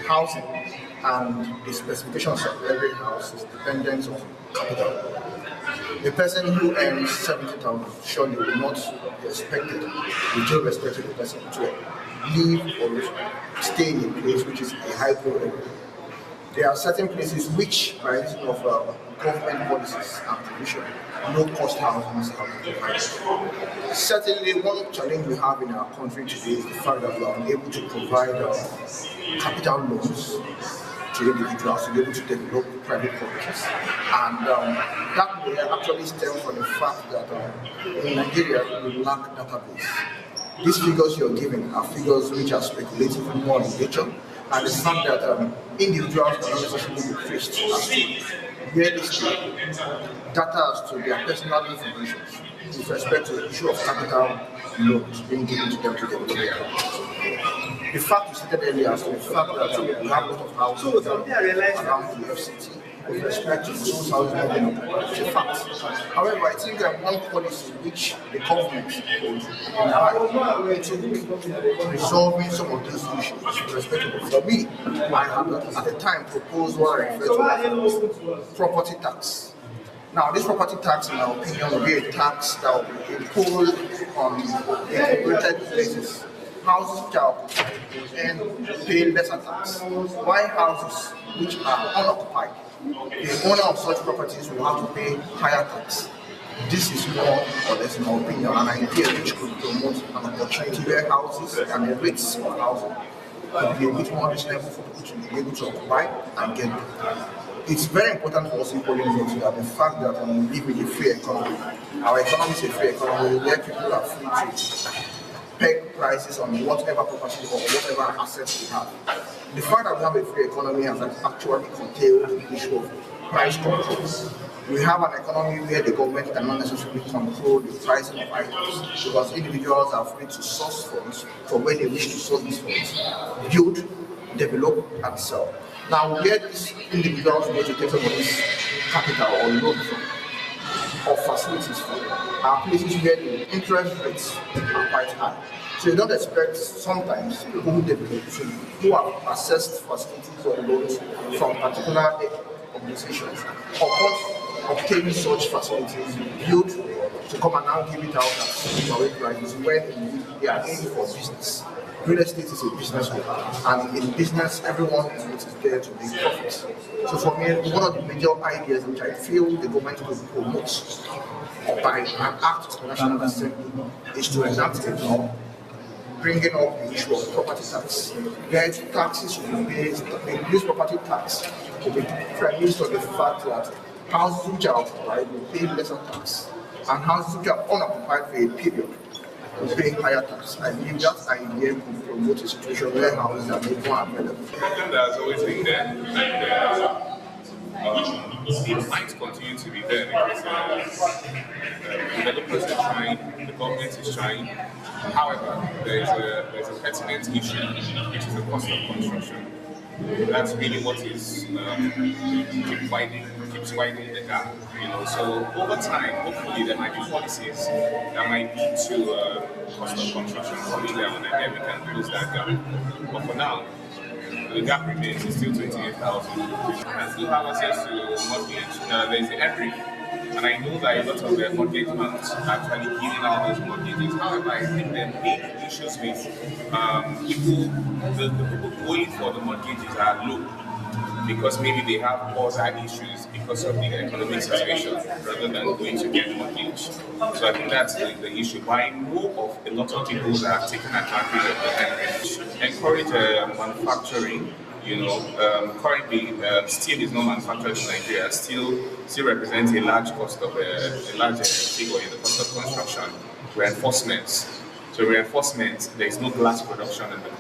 housing and the specifications of every house is dependent on capital. A person who earns 70,000 surely will not be expected, with due respect to the person, to live or stay in a place which is a high area. There are certain places which, by reason of government policies and provision, low-cost housing have been provided. Certainly, one challenge we have in our country today is the fact that we are unable to provide capital loans to individuals to be able to develop private properties. And that may actually stem from the fact that in Nigeria we lack database. These figures you're giving are figures which are speculative more in nature, and the fact that individuals are not necessarily be traced as to where they stay, data as to their personal information with respect to the issue of capital loans being given to them to develop their properties. The fact you stated earlier as to the fact that we have a lot of houses around the FCT with respect to those houses not being occupied. It's a fact. However, I think one policy which the government would imply to resolving some of these issues with respect to, for me, I had at the time proposed what I refer to as property tax. Now, this property tax, in my opinion, will be a tax that will be imposed on incorporated places. Houses which are occupied and pay lesser tax, while houses which are unoccupied, the owner of such properties will have to pay higher tax. This is more or less, in my opinion, an idea which could promote an opportunity where houses and the rates of housing could be a bit more reasonable for people to be able to occupy and get them. It's very important for us in Poland that the fact that we live in a free economy. Our economy is a free economy where people are free to peg prices on whatever property or whatever assets we have. The fact that we have a free economy has actually curtailed the issue of price controls. We have an economy where the government cannot necessarily control the pricing of items because individuals are free to source funds for where they wish to source these funds, build, develop, and sell. Now, where these individuals go to take some of this capital or loan from, or facilities from, are places where the interest rates are quite high. So you don't expect sometimes people who develop, who have assessed facilities or loans from particular organizations, upon obtaining such facilities, build to come and now give it out at correct prices when they are in for business. Real estate is a business, and in business, everyone is there to make profits. So for me, one of the major ideas which I feel the government could promote by an act of the National Assembly is to enact a law bringing up the issue of property tax. Where taxes should be based, the increased property tax will be premised on the fact that houses which are occupied will pay lesser tax, and houses which are unoccupied for a period will pay higher tax. I believe that idea could promote a situation where houses are made more available. The problem that has always been there, and it might continue to be there because developers are trying, the government is trying. However, there's a pertinent issue, which is the cost of construction. That's really what is keeps widening the gap. So over time, hopefully there might be policies that might lead to cost of construction coming down, and then we can close that gap. But for now, the gap remains. It's still 28,000. I still have access to mortgage. There's the every. And I know that a lot of the mortgage banks are actually giving out those mortgages. However, I think the main issues with people, the people going for the mortgages are low because maybe they have other issues because of the economic situation rather than going to get a mortgage. So I think that's the issue. But I know of a lot of people that have taken advantage of the leverage. Encourage manufacturing. Currently, steel is not manufactured in Nigeria. Still represents a large cost of a large figure in the cost of construction. Reinforcements. So reinforcement, there is no glass production in the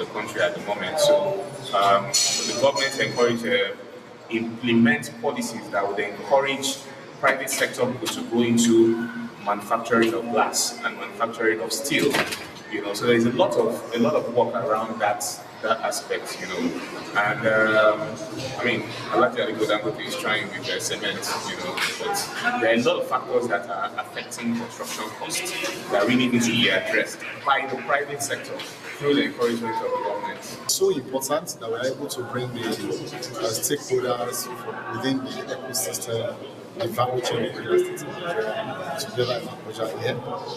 country at the moment. So the government implement policies that would encourage private sector people to go into manufacturing of glass and manufacturing of steel. So there is a lot of work around that aspect, and I like the Aliko Dangote is trying with their cement, but there are a lot of factors that are affecting construction costs that really need to be addressed by the private sector. through the encouragement of the government. So important that we're able to bring the stakeholders within the ecosystem, the value chain of real estate in Nigeria together in Abuja here.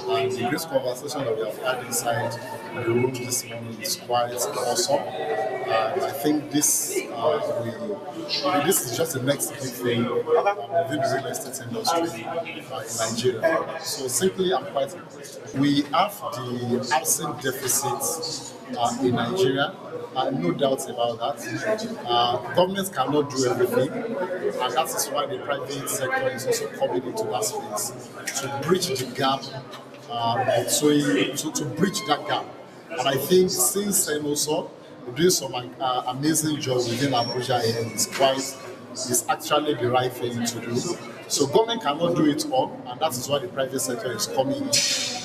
And the great conversation that we have had inside the room this morning is quite awesome. And I think this is just the next big thing within the real estate industry in Nigeria. So simply, I'm quite impressed. We have the housing deficit in Nigeria. No doubt about that. Governments cannot do everything, and that is why the private sector is also coming into that space to bridge the gap, to bridge that gap. And I think since Cynosure doing some amazing job within Abuja is actually the right thing to do. So government cannot do it all, and that is why the private sector is coming in.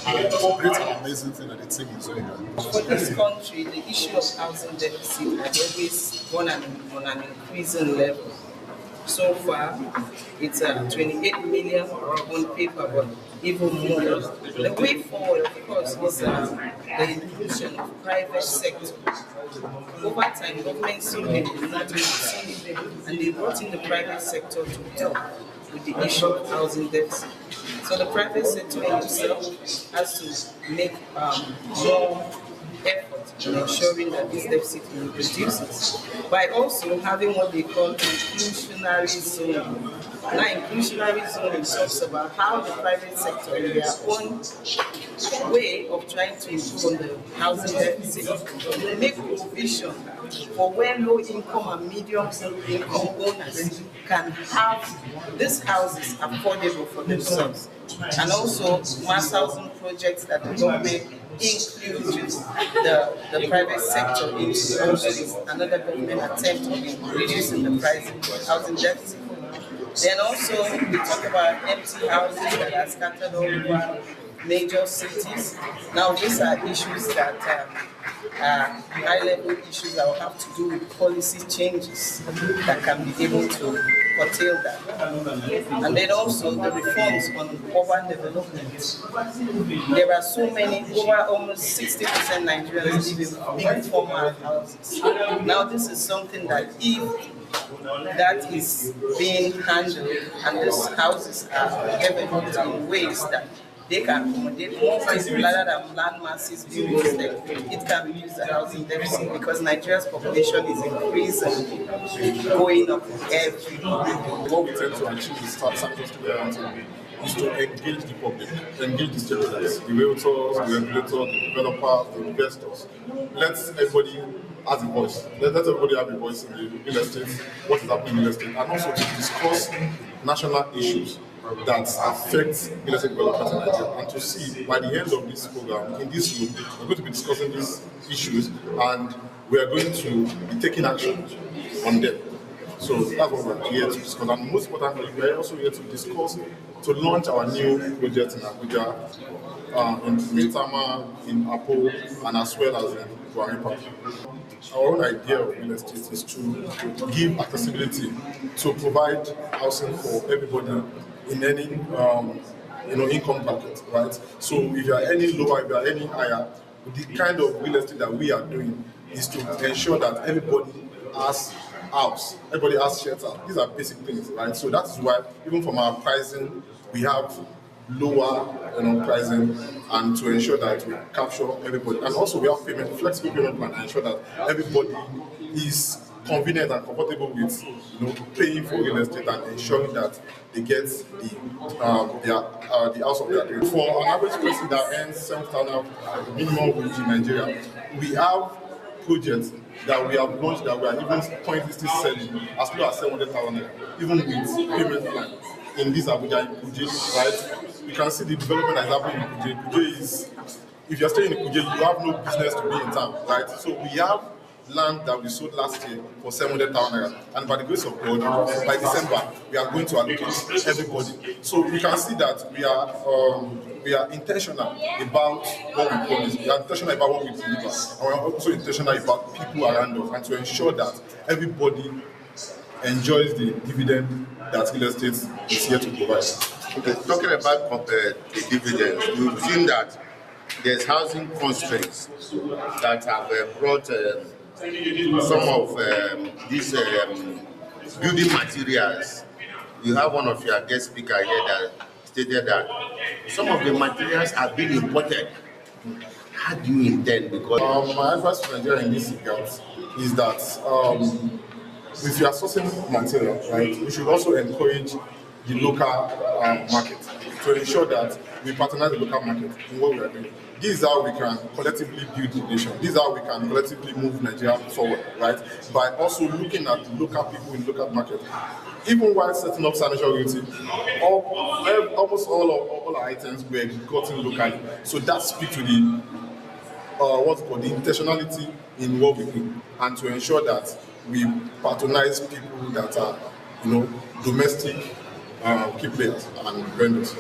And it's a great and amazing thing that the team is doing. For this country, the issue of housing deficit has always gone on an increasing level. So far, it's 28 million on paper, but even more. The way forward, of course, is the inclusion of private sector. Over time, governments saw the opportunity and they brought in the private sector to help with the issue of housing deficit. So the private sector itself has to make more effort in ensuring that this deficit reduces by also having what they call inclusionary zoning. Now, inclusionary zoning talks about how the private sector, in their own way of trying to improve on the housing deficit, will make provision for where low-income and medium-income owners can have these houses affordable for themselves. And also mass housing projects that the government includes the private sector into also is another government attempt of reducing the price housing deficit. Then also we talk about empty houses that are scattered all over major cities. Now these are issues that high-level issues that will have to do with policy changes that can be able to curtail that. And then also the reforms on urban development. There are so many, over almost 60% Nigerians live in big formal houses. Now this is something that if that is being handled and these houses are developed in ways that they can accommodate more people rather than land masses being wasted, it can reduce the housing deficit because Nigeria's population is increasing, going up every year. What we tend to achieve is is to engage the public, engage the stakeholders, the realtors, the regulators, the developers, the investors. Let everybody have a voice. Let everybody have a voice in the real estate, what is happening in real estate, and also to discuss national issues that affect real estate development in Nigeria. And to see by the end of this program, in this room, we're going to be discussing these issues and we are going to be taking action on them. So that's what we're here to discuss. And most importantly, we're also here to discuss, to launch our new project in Abuja, in Maitama, in Apo, and as well as in Guaripa. Our own idea of real estate is to give accessibility, to provide housing for everybody in any income bracket, right? So if you are any lower, if you are any higher, the kind of real estate that we are doing is to ensure that everybody has house, everybody has shelter. These are basic things, right? So that's why even from our pricing, we have lower pricing, and to ensure that we capture everybody. And also we have flexible payment plan to ensure that everybody is convenient and comfortable with paying for real estate and ensuring that they get the house of their dreams. For an average person that earns 7,000 minimum wage in Nigeria, we have projects that we have launched that we are even currently still selling as low as 700,000, even with payment plan in this Abuja in Kuje, right? You can see the development that is happening in Kuje. Kuje is, if you're staying in Kuje, you have no business to be in town, right? So we have land that we sold last year for 700,000, and by the grace of God, by December, we are going to allocate everybody. So we can see that we are intentional about what we promise. We are intentional about what we deliver, and we are also intentional about people around us, and to ensure that everybody enjoys the dividend that real estate is here to provide. Okay, talking about the dividends, you've seen that there's housing constraints that have brought some of these building materials. You have one of your guest speaker here that stated that some of the materials are being imported. How do you intend? Because My advice to Nigeria in this regard is that if you are sourcing material, right, we should also encourage the local market to ensure that we patronize the local market in what we are doing. This is how we can collectively build the nation. This is how we can collectively move Nigeria forward, right? By also looking at local people in local market. Even while setting up Cynosure royalty, almost all our items were gotten locally. So that speaks to the what's called the intentionality in what we do, and to ensure that we patronize people that are, domestic key players and vendors.